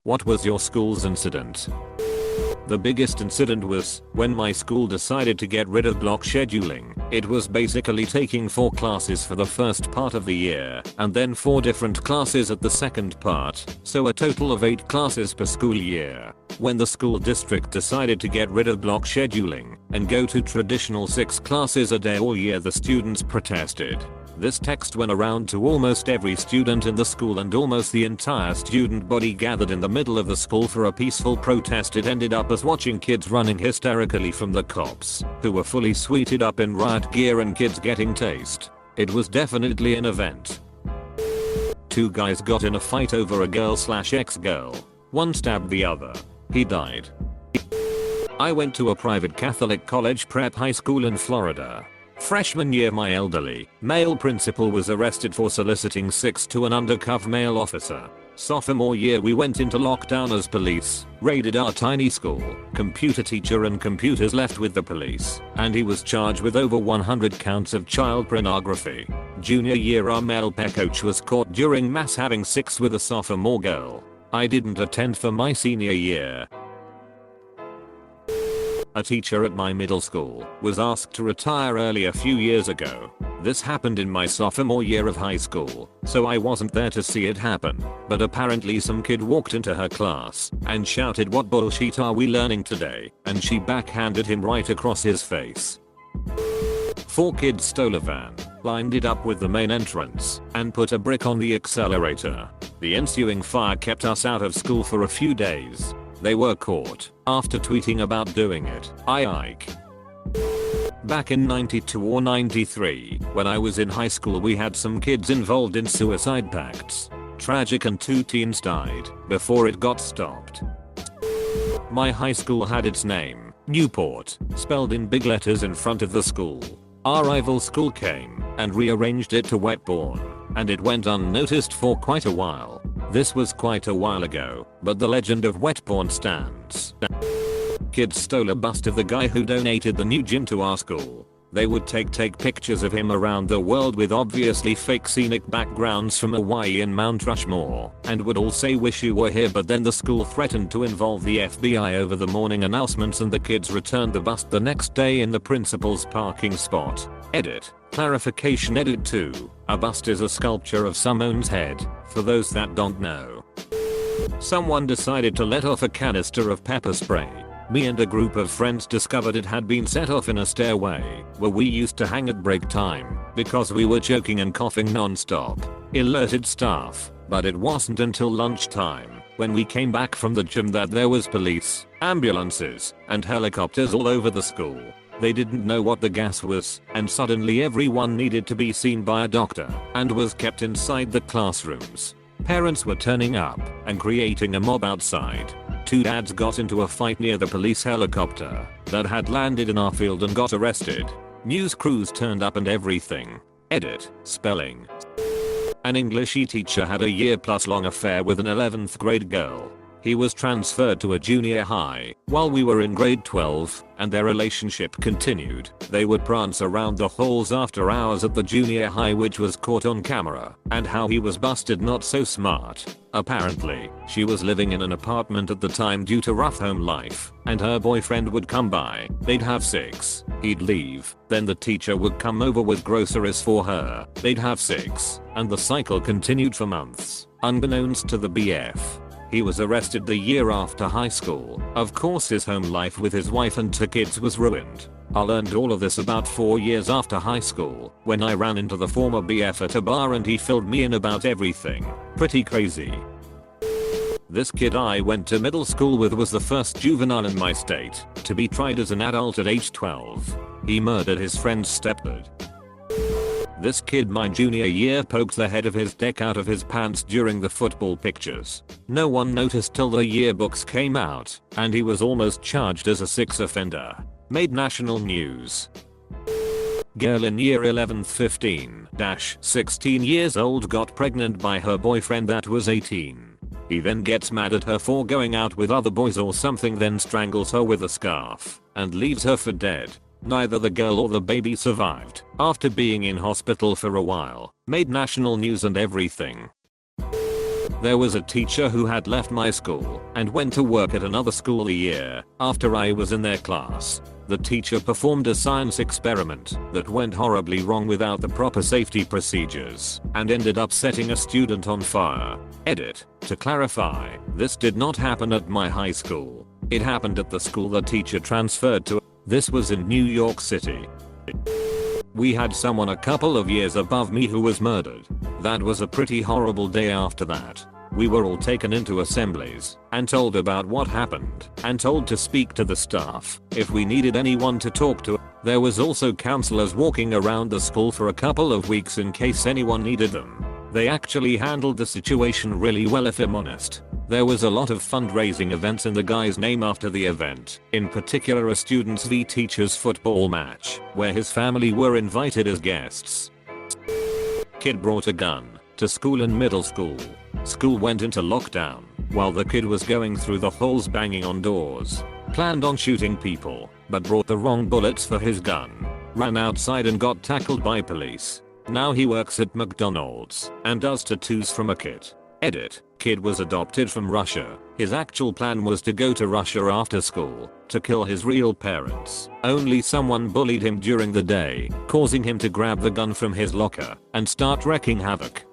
What was your school's incident? The biggest incident was when my school decided to get rid of block scheduling. It was basically taking 4 classes for the first part of the year and then 4 different classes at the second part, so a total of 8 classes per school year. When the school district decided to get rid of block scheduling and go to traditional 6 classes a day all year, the students protested. This text went around to almost every student in the school, and almost the entire student body gathered in the middle of the school for a peaceful protest. It ended up as watching kids running hysterically from the cops, who were fully suited up in riot gear, and kids getting tased. It was definitely an event. 2 guys got in a fight over a girl/ex-girl. One stabbed the other. He died. I went to a private Catholic college prep high school in Florida. Freshman year, my elderly male principal was arrested for soliciting sex to an undercover male officer. Sophomore year, we went into lockdown as police raided our tiny school. Computer teacher and computers left with the police, and he was charged with over 100 counts of child pornography. Junior year, our male pep coach was caught during mass having sex with a sophomore girl. I didn't attend for my senior year. A teacher at my middle school was asked to retire early a few years ago. This happened in my sophomore year of high school, so I wasn't there to see it happen. But apparently some kid walked into her class and shouted, "What bullshit are we learning today?" And she backhanded him right across his face. 4 kids stole a van, lined it up with the main entrance, and put a brick on the accelerator. The ensuing fire kept us out of school for a few days. They were caught after tweeting about doing it. Ike. Back in 92 or 93, when I was in high school, we had some kids involved in suicide pacts. Tragic, and 2 teens died before it got stopped. My high school had its name, Newport, spelled in big letters in front of the school. Our rival school came and rearranged it to Wetbourne, and it went unnoticed for quite a while. This was quite a while ago, but the legend of Wetbourne stands. Kids stole a bust of the guy who donated the new gym to our school. They would take pictures of him around the world with obviously fake scenic backgrounds from Hawaii and Mount Rushmore, and would all say "wish you were here," but then the school threatened to involve the FBI over the morning announcements, and the kids returned the bust the next day in the principal's parking spot. Edit. Clarification. Edit 2. A bust is a sculpture of someone's head, for those that don't know. Someone decided to let off a canister of pepper spray. Me and a group of friends discovered it had been set off in a stairway where we used to hang at break time. Because we were choking and coughing non-stop, alerted staff, but it wasn't until lunchtime, when we came back from the gym, that there was police, ambulances, and helicopters all over the school. They didn't know what the gas was, and suddenly everyone needed to be seen by a doctor and was kept inside the classrooms. Parents were turning up and creating a mob outside. 2 dads got into a fight near the police helicopter that had landed in our field and got arrested. News crews turned up and everything. Edit. Spelling. An English teacher had a year-plus long affair with an 11th grade girl. He was transferred to a junior high while we were in grade 12, and their relationship continued. They would prance around the halls after hours at the junior high, which was caught on camera, and how he was busted not so smart. Apparently, she was living in an apartment at the time due to rough home life, and her boyfriend would come by, they'd have sex, he'd leave, then the teacher would come over with groceries for her, they'd have sex, and the cycle continued for months, unbeknownst to the BF. He was arrested the year after high school. Of course, his home life with his wife and 2 kids was ruined. I learned all of this about 4 years after high school, when I ran into the former BF at a bar and he filled me in about everything. Pretty crazy. This kid I went to middle school with was the first juvenile in my state to be tried as an adult at age 12. He murdered his friend's stepdad. This kid my junior year poked the head of his deck out of his pants during the football pictures. No one noticed till the yearbooks came out, and he was almost charged as a 6 offender. Made national news. Girl in year 11th 15-16 years old got pregnant by her boyfriend that was 18. He then gets mad at her for going out with other boys or something, then strangles her with a scarf and leaves her for dead. Neither the girl or the baby survived after being in hospital for a while. Made national news and everything. There was a teacher who had left my school and went to work at another school a year after I was in their class. The teacher performed a science experiment that went horribly wrong without the proper safety procedures and ended up setting a student on fire. Edit. To clarify, this did not happen at my high school. It happened at the school the teacher transferred to. This was in New York City. We had someone a couple of years above me who was murdered. That was a pretty horrible day after that. We were all taken into assemblies and told about what happened and told to speak to the staff if we needed anyone to talk to. There was also counselors walking around the school for a couple of weeks in case anyone needed them. They actually handled the situation really well, if I'm honest. There was a lot of fundraising events in the guy's name after the event, in particular a students v teachers football match where his family were invited as guests. Kid brought a gun to school in middle school. School went into lockdown while the kid was going through the halls banging on doors. Planned on shooting people, but brought the wrong bullets for his gun. Ran outside and got tackled by police. Now he works at McDonald's and does tattoos from a kit. Edit. Kid was adopted from Russia. His actual plan was to go to Russia after school to kill his real parents. Only someone bullied him during the day, causing him to grab the gun from his locker and start wreaking havoc.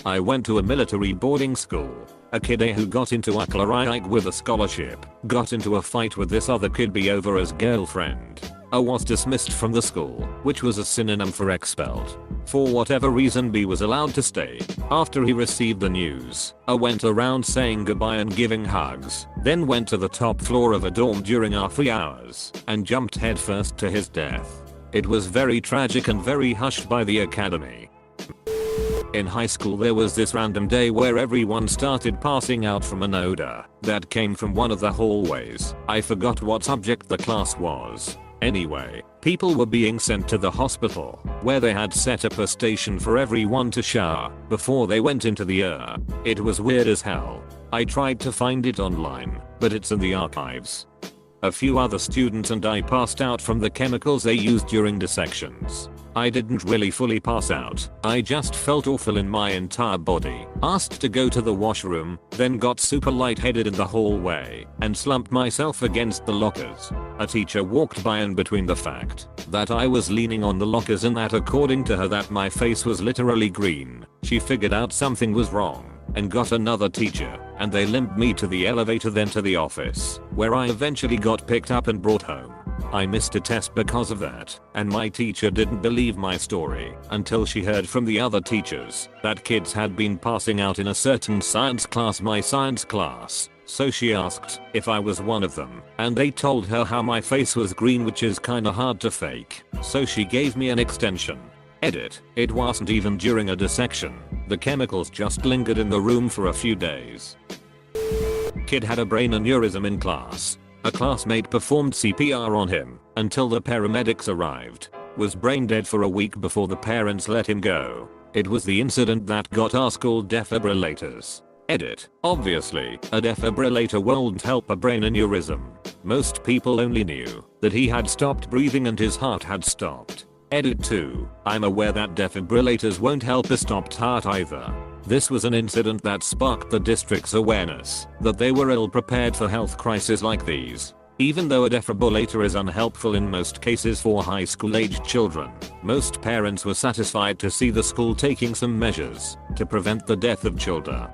I went to a military boarding school. A kid who got into a claright with a scholarship got into a fight with this other kid B over his girlfriend. A was dismissed from the school, which was a synonym for expelled. For whatever reason B was allowed to stay. After he received the news, A went around saying goodbye and giving hugs, then went to the top floor of a dorm during our free hours and jumped headfirst to his death. It was very tragic and very hushed by the academy. In high school there was this random day where everyone started passing out from an odor that came from one of the hallways. I forgot what subject the class was. Anyway, people were being sent to the hospital, where they had set up a station for everyone to shower before they went into the ER. It was weird as hell. I tried to find it online, but it's in the archives. A few other students and I passed out from the chemicals they used during dissections. I didn't really fully pass out, I just felt awful in my entire body. Asked to go to the washroom, then got super lightheaded in the hallway and slumped myself against the lockers. A teacher walked by, and between the fact that I was leaning on the lockers and that according to her that my face was literally green, she figured out something was wrong and got another teacher, and they limped me to the elevator then to the office, where I eventually got picked up and brought home. I missed a test because of that, and my teacher didn't believe my story until she heard from the other teachers that kids had been passing out in a certain science class, my science class. So she asked if I was one of them, and they told her how my face was green, which is kinda hard to fake, so she gave me an extension. Edit. It wasn't even during a dissection. The chemicals just lingered in the room for a few days. Kid had a brain aneurysm in class. A classmate performed CPR on him until the paramedics arrived. Was brain dead for a week before the parents let him go. It was the incident that got us called defibrillators. Edit. Obviously, a defibrillator won't help a brain aneurysm. Most people only knew that he had stopped breathing and his heart had stopped. Edit 2. I'm aware that defibrillators won't help a stopped heart either. This was an incident that sparked the district's awareness that they were ill prepared for health crises like these. Even though a defibrillator is unhelpful in most cases for high school aged children, most parents were satisfied to see the school taking some measures to prevent the death of children.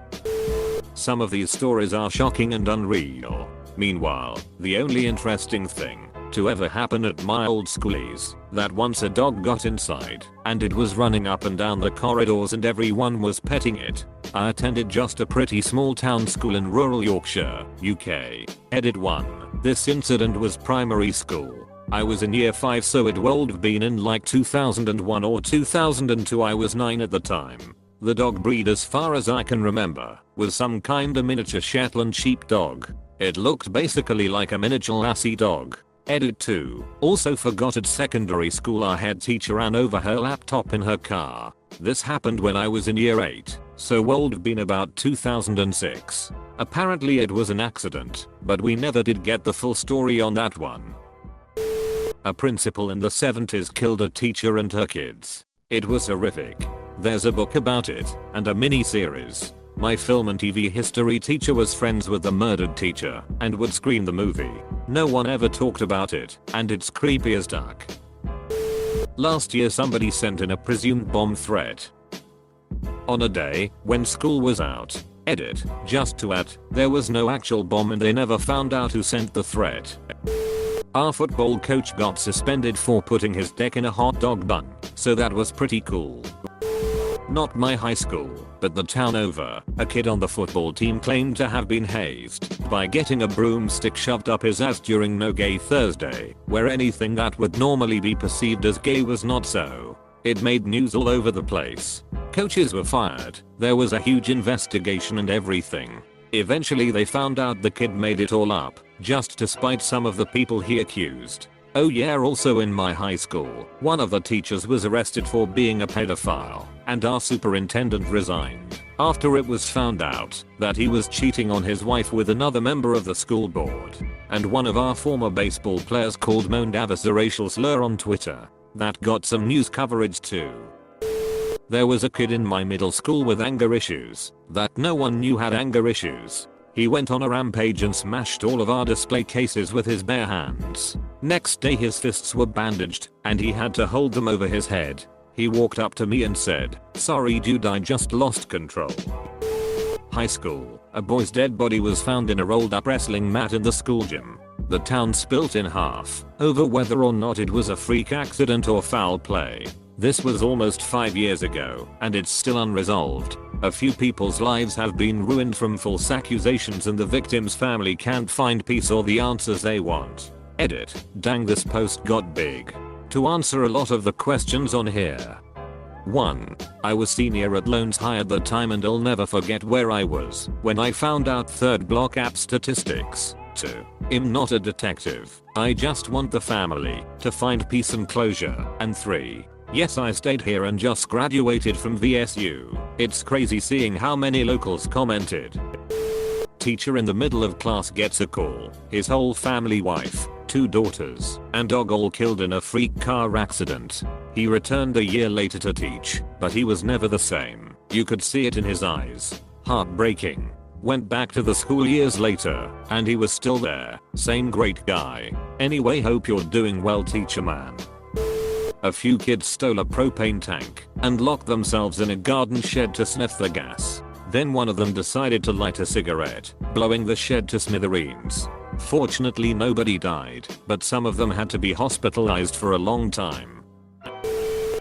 Some of these stories are shocking and unreal. Meanwhile, the only interesting thing to ever happen at my old school is that once a dog got inside and it was running up and down the corridors and everyone was petting it. I attended just a pretty small town school in rural Yorkshire, UK. Edit 1. This incident was primary school. I was in year 5, so it would have been in like 2001 or 2002. I was 9 at the time. The dog breed, as far as I can remember, was some kinda miniature Shetland sheepdog. It looked basically like a miniature lassie dog. Edit 2. Also forgot at secondary school our head teacher ran over her laptop in her car. This happened when I was in year 8, so would have been about 2006. Apparently it was an accident, but we never did get the full story on that one. A principal in the 70s killed a teacher and her kids. It was horrific. There's a book about it, and a mini-series. My film and TV history teacher was friends with the murdered teacher and would screen the movie. No one ever talked about it, and it's creepy as duck. Last year somebody sent in a presumed bomb threat. On a day when school was out. Edit. Just to add, there was no actual bomb and they never found out who sent the threat. Our football coach got suspended for putting his dick in a hot dog bun, so that was pretty cool. Not my high school, but the town over, a kid on the football team claimed to have been hazed by getting a broomstick shoved up his ass during No Gay Thursday, where anything that would normally be perceived as gay was not so. It made news all over the place. Coaches were fired, there was a huge investigation and everything. Eventually they found out the kid made it all up, just to spite some of the people he accused. Oh yeah, also in my high school, one of the teachers was arrested for being a pedophile, and our superintendent resigned after it was found out that he was cheating on his wife with another member of the school board. And one of our former baseball players called Moan Davis a racial slur on Twitter. That got some news coverage too. There was a kid in my middle school with anger issues that no one knew had anger issues. He went on a rampage and smashed all of our display cases with his bare hands. Next day his fists were bandaged and he had to hold them over his head. He walked up to me and said, "Sorry dude, I just lost control." High school, a boy's dead body was found in a rolled up wrestling mat in the school gym. The town split in half over whether or not it was a freak accident or foul play. This was almost 5 years ago, and it's still unresolved. A few people's lives have been ruined from false accusations and the victim's family can't find peace or the answers they want. Edit. Dang, this post got big. To answer a lot of the questions on here. 1. I was senior at Loans High at the time and I'll never forget where I was when I found out third block app statistics. 2. I'm not a detective. I just want the family to find peace and closure. And 3. Yes, I stayed here and just graduated from VSU. It's crazy seeing how many locals commented. Teacher in the middle of class gets a call. His whole family, wife, 2 daughters, and dog all killed in a freak car accident. He returned a year later to teach, but he was never the same. You could see it in his eyes. Heartbreaking. Went back to the school years later, and he was still there. Same great guy. Anyway, hope you're doing well, teacher man. A few kids stole a propane tank and locked themselves in a garden shed to sniff the gas. Then one of them decided to light a cigarette, blowing the shed to smithereens. Fortunately nobody died, but some of them had to be hospitalized for a long time.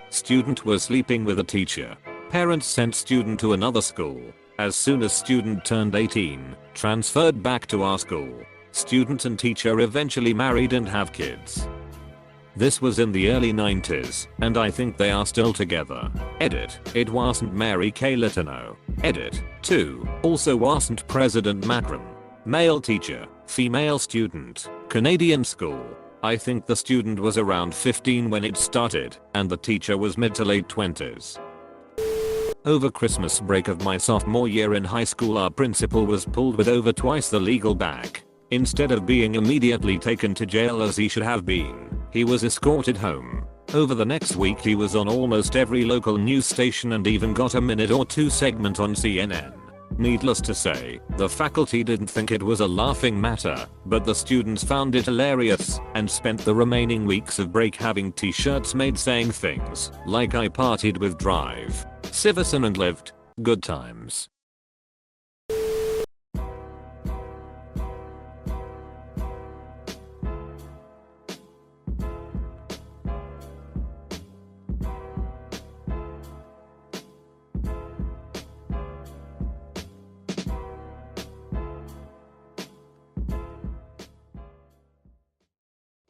Student was sleeping with a teacher. Parents sent student to another school. As soon as student turned 18, transferred back to our school. Student and teacher eventually married and have kids. This was in the early 90s, and I think they are still together. Edit. It wasn't Mary Kay Letourneau. Edit. 2. Also wasn't President Macron. Male teacher, female student, Canadian school. I think the student was around 15 when it started, and the teacher was mid to late 20s. Over Christmas break of my sophomore year in high school, our principal was pulled with over twice the legal bag. Instead of being immediately taken to jail as he should have been, he was escorted home. Over the next week he was on almost every local news station and even got a minute or 2 segment on CNN. Needless to say, the faculty didn't think it was a laughing matter, but the students found it hilarious and spent the remaining weeks of break having t-shirts made saying things like "I partied with Drive, Civicin and lived good times."